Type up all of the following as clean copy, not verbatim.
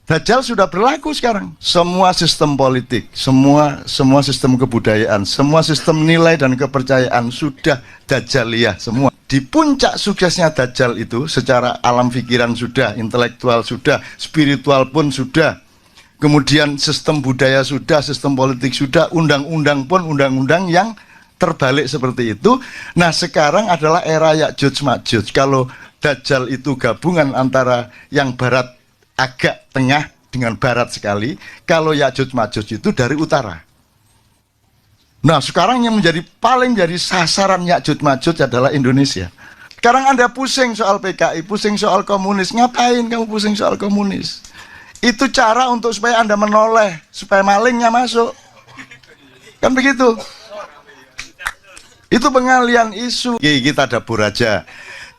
Dajjal sudah berlaku sekarang. Semua sistem politik, semua sistem kebudayaan, semua sistem nilai dan kepercayaan sudah Dajjaliyah semua. Di puncak suksesnya Dajjal itu secara alam pikiran sudah, intelektual sudah, spiritual pun sudah. Kemudian sistem budaya sudah, sistem politik sudah, undang-undang pun undang-undang yang terbalik seperti itu. Nah, sekarang adalah era Ya'juj Ma'juj. Kalau Dajjal itu gabungan antara yang barat agak tengah dengan barat sekali, kalau Ya'juj Ma'juj itu dari utara. Nah, sekarang yang paling jadi sasaran Ya'juj Ma'juj adalah Indonesia. Sekarang Anda pusing soal PKI, pusing soal komunis. Ngapain kamu pusing soal komunis? Itu cara untuk supaya Anda menoleh, supaya malingnya masuk. Kan begitu. Itu pengalian isu. Kita dapur aja.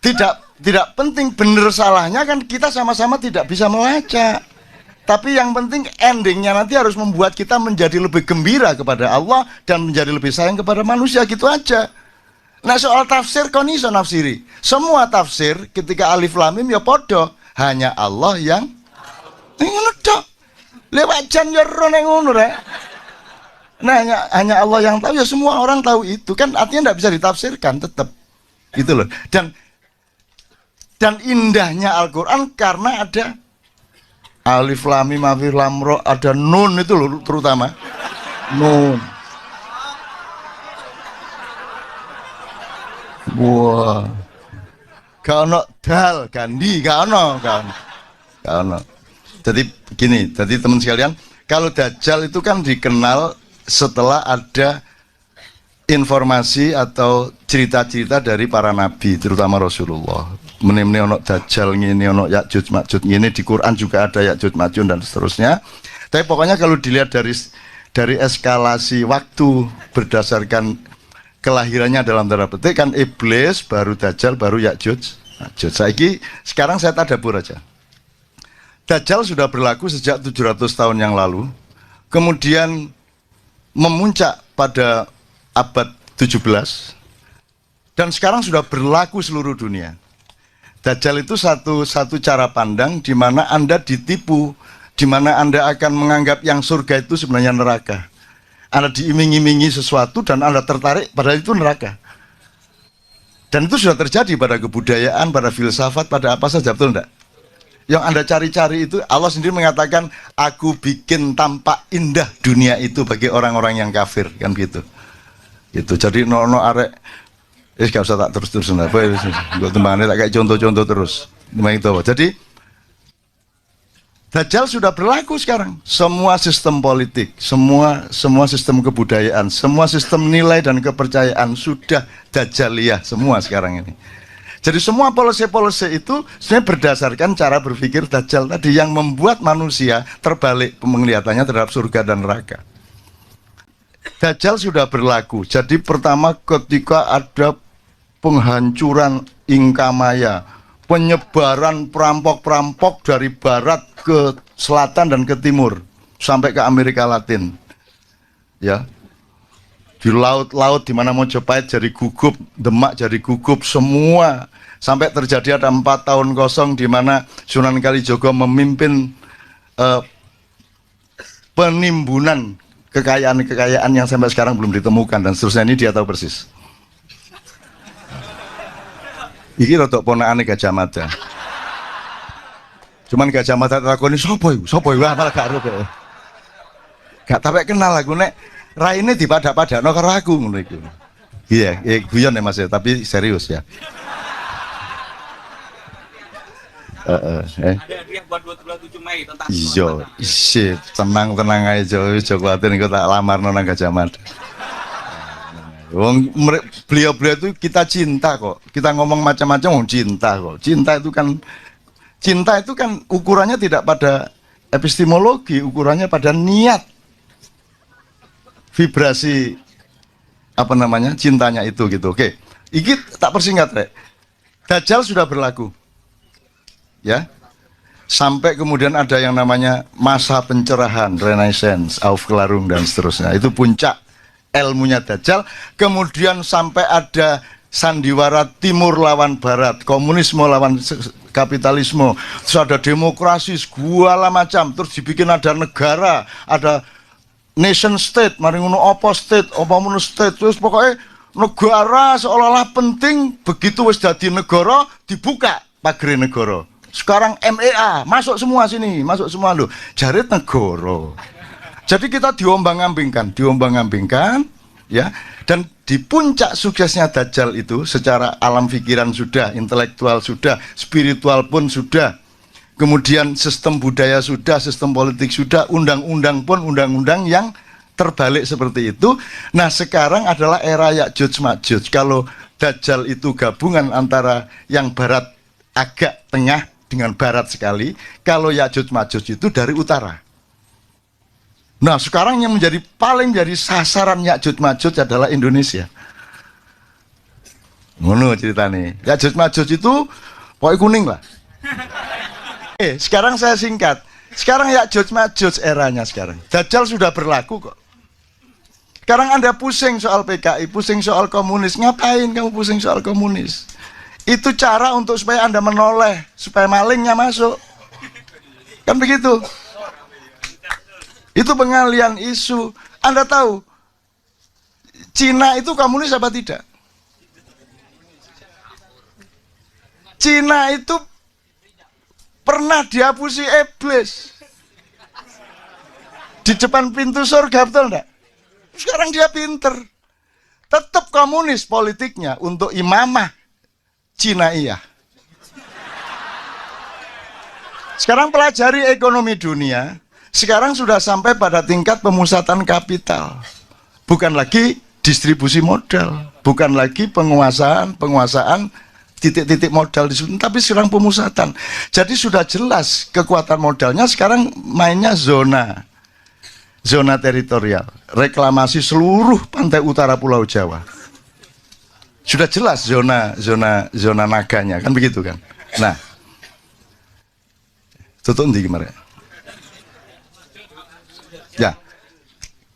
Tidak penting benar salahnya, kan kita sama-sama tidak bisa melacak. Tapi yang penting endingnya nanti harus membuat kita menjadi lebih gembira kepada Allah dan menjadi lebih sayang kepada manusia, gitu aja. Nah, soal tafsir kon iso nafsiri. Semua tafsir ketika alif lam mim ya podo, hanya Allah yang ngono tok. Lewat jan yo ro ning ngono rek. Nah, hanya Allah yang tahu, ya semua orang tahu itu. Kan artinya tidak bisa ditafsirkan tetap. Gitu loh. Dan indahnya Al-Quran karena ada alif lam mim alif lam ra, ada nun itu loh terutama. Nun. Wah. Gak ono dal, gandi, gak ono. Jadi gini, jadi teman sekalian, kalau Dajjal itu kan dikenal setelah ada informasi atau cerita-cerita dari para nabi, terutama Rasulullah. Menimni ono Dajjal ngene, ono Ya'juj Ma'juj ngene, di Quran juga ada Ya'juj Ma'juj dan seterusnya. Tapi pokoknya kalau dilihat dari eskalasi waktu berdasarkan kelahirannya dalam tanda petik, kan iblis, baru Dajjal, baru Ya'juj Ma'juj. Sekarang saya tadabur aja. Dajjal sudah berlaku sejak 700 tahun yang lalu. Kemudian memuncak pada abad 17 dan sekarang sudah berlaku seluruh dunia. Dajjal itu satu cara pandang di mana Anda ditipu, di mana Anda akan menganggap yang surga itu sebenarnya neraka. Anda diiming-imingi sesuatu dan Anda tertarik pada itu neraka. Dan itu sudah terjadi pada kebudayaan, pada filsafat, pada apa saja, betul enggak? Yang Anda cari-cari itu, Allah sendiri mengatakan, aku bikin tampak indah dunia itu bagi orang-orang yang kafir, kan gitu. Itu jadi no arek, gak usah tak terus nah, gue tembangannya tak kayak contoh-contoh terus. Jadi Dajjal sudah berlaku sekarang. Semua sistem politik, semua sistem kebudayaan, semua sistem nilai dan kepercayaan sudah Dajjaliyah semua sekarang ini. Jadi semua polisi-polisi itu sebenarnya berdasarkan cara berpikir Dajjal tadi yang membuat manusia terbalik penglihatannya terhadap surga dan neraka. Dajjal sudah berlaku. Jadi pertama ketika ada penghancuran Inkamaya, penyebaran perampok-perampok dari barat ke selatan dan ke timur sampai ke Amerika Latin. Ya. Di laut-laut di mana Mojopahit jadi gugup, Demak jadi gugup, semua sampai terjadi ada 4 tahun kosong di mana Sunan Kalijogo memimpin penimbunan kekayaan yang sampai sekarang belum ditemukan dan seterusnya. Ini dia tahu persis. Iki rodok ponakane Gajah Mada. Cuman Gajah Mada takoni sapa iku? Sapa iku? Malah gak ero kok. Gak sampe kenal aku nek raine dipadak-padakno karo aku ngono iku. Iya, guyon ya Mas ya, tapi serius ya. Ada hadiah buat 27 Mei tentang iya, tenang aja, aja kuatir engko tak lamarno nang Gajah Mada. Wong beliau-beliau itu kita cinta kok. Kita ngomong macam-macam wong cinta kok. Cinta itu kan ukurannya tidak pada epistemologi, ukurannya pada niat. Vibrasi apa namanya? Cintanya itu gitu. Oke. Iki tak persingkat, Rek. Dajjal sudah berlaku. Ya. Sampai kemudian ada yang namanya masa pencerahan, Renaissance, Aufklärung dan seterusnya. Itu puncak ilmunya Dajjal. Kemudian sampai ada sandiwara timur lawan barat, komunisme lawan kapitalisme, terus ada demokrasi segala macam, terus dibikin ada negara, ada nation state, mari ngono apa state, apa ngono state, terus pokoknya negara seolah-olah penting, begitu wis dadi negara dibuka pagar negara. Sekarang MEA masuk semua sini, masuk semua loh, jarit negara. Jadi kita diombang-ambingkan, ya. Dan di puncak suksesnya Dajjal itu secara alam pikiran sudah, intelektual sudah, spiritual pun sudah. Kemudian sistem budaya sudah, sistem politik sudah, undang-undang pun undang-undang yang terbalik seperti itu. Nah, sekarang adalah era Ya'juj Ma'juj. Kalau Dajjal itu gabungan antara yang barat agak tengah dengan barat sekali, kalau Ya'juj Ma'juj itu dari utara. Nah, sekarang yang menjadi paling jadi sasaran Ya'juj Ma'juj adalah Indonesia. Ngono ceritanya. Ya'juj Ma'juj itu pokoknya kuning lah. Sekarang saya singkat. Sekarang Ya'juj Ma'juj eranya sekarang. Dajjal sudah berlaku kok. Sekarang Anda pusing soal PKI, pusing soal komunis. Ngapain kamu pusing soal komunis? Itu cara untuk supaya Anda menoleh, supaya malingnya masuk. Kan begitu. Itu pengalian isu. Anda tahu, Cina itu komunis apa tidak? Cina itu pernah dihapusi iblis di depan pintu surga, betul enggak? Sekarang dia pinter. Tetap komunis politiknya untuk imamah Cinaiyah. Sekarang pelajari ekonomi dunia. Sekarang sudah sampai pada tingkat pemusatan kapital. Bukan lagi distribusi modal, bukan lagi penguasaan titik-titik modal di situ, tapi sekarang pemusatan. Jadi sudah jelas kekuatan modalnya sekarang mainnya zona teritorial, reklamasi seluruh pantai utara Pulau Jawa. Sudah jelas zona naganya, kan begitu kan. Nah, tutup di kemarin. Ya,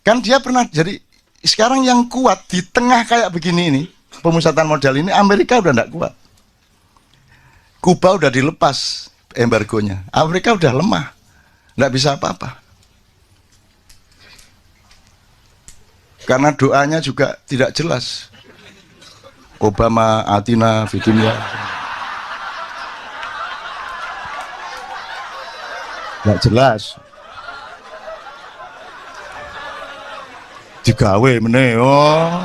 kan dia pernah jadi. Sekarang yang kuat di tengah kayak begini ini, pemusatan modal ini, Amerika udah tidak kuat. Kuba udah dilepas embargonya, Amerika udah lemah, nggak bisa apa-apa. Karena doanya juga tidak jelas. Obama, Atina, Virginia, nggak jelas. Digawe meneh, oh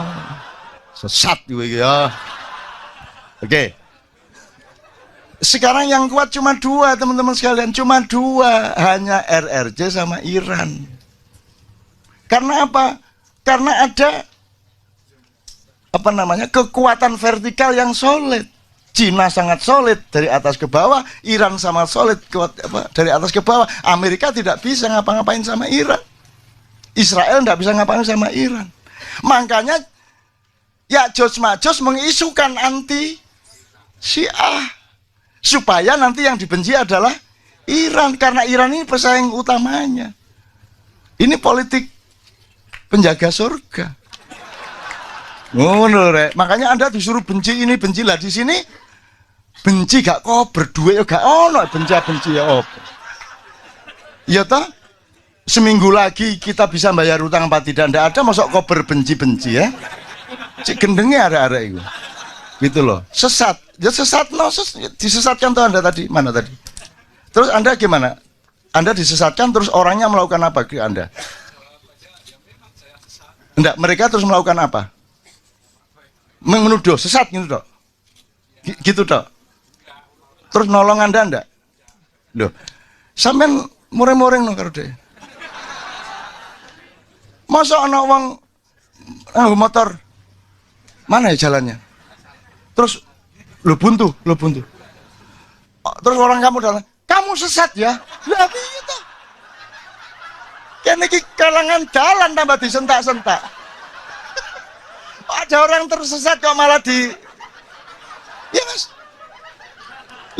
sesat gue ya. Oke. Sekarang yang kuat cuma dua, teman-teman sekalian, cuma dua, hanya RRC sama Iran. Karena apa? Karena ada kekuatan vertikal yang solid. Cina sangat solid dari atas ke bawah, Iran sangat solid dari atas ke bawah. Amerika tidak bisa ngapa-ngapain sama Iran. Israel tidak bisa ngapain sama Iran. Makanya Ya'juj Ma'juj mengisukan anti Syiah supaya nanti yang dibenci adalah Iran, karena Iran ini pesaing utamanya. Ini politik penjaga surga. Makanya Anda disuruh benci ini, bencilah di sini. Benci gak kok berdua ya gak ono benci ya apa. Ya toh? Seminggu lagi kita bisa bayar utang apa tidak ada, masuk kok berbenci-benci ya. Cik gendengnya ada itu. Gitu loh. Sesat. Ya sesat no, disesatkan tuh Anda tadi. Mana tadi? Terus Anda gimana? Anda disesatkan terus orangnya melakukan apa ke Anda? Enggak, mereka terus melakukan apa? Menuduh, sesat gitu dok. Gitu dok. Terus nolong Anda enggak? Loh. Sampean mureng-mureng no karo deh. Masa anak wong motor mana ya jalannya? Terus lo buntu. Terus orang kamu sesat ya? Lah gitu. Kene iki kalangan dalan tambah disentak-sentak. Ada orang tersesat kok malah ya mas.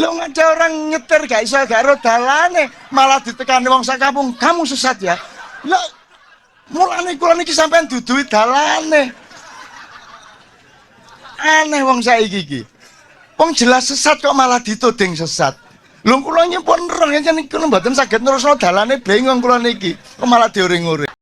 Lo nggak ada orang nyetir gak iso gak ro dalane, malah ditekani wong sak kampung, kamu sesat ya? Lo mulane kula niki sampean dudui dalane. Aneh wong saiki iki. Wong jelas sesat kok malah dituding sesat. Lho kula nyuwun roh yen niku mboten saged nerusno dalane bingung kula niki. Kok malah diuring-uring.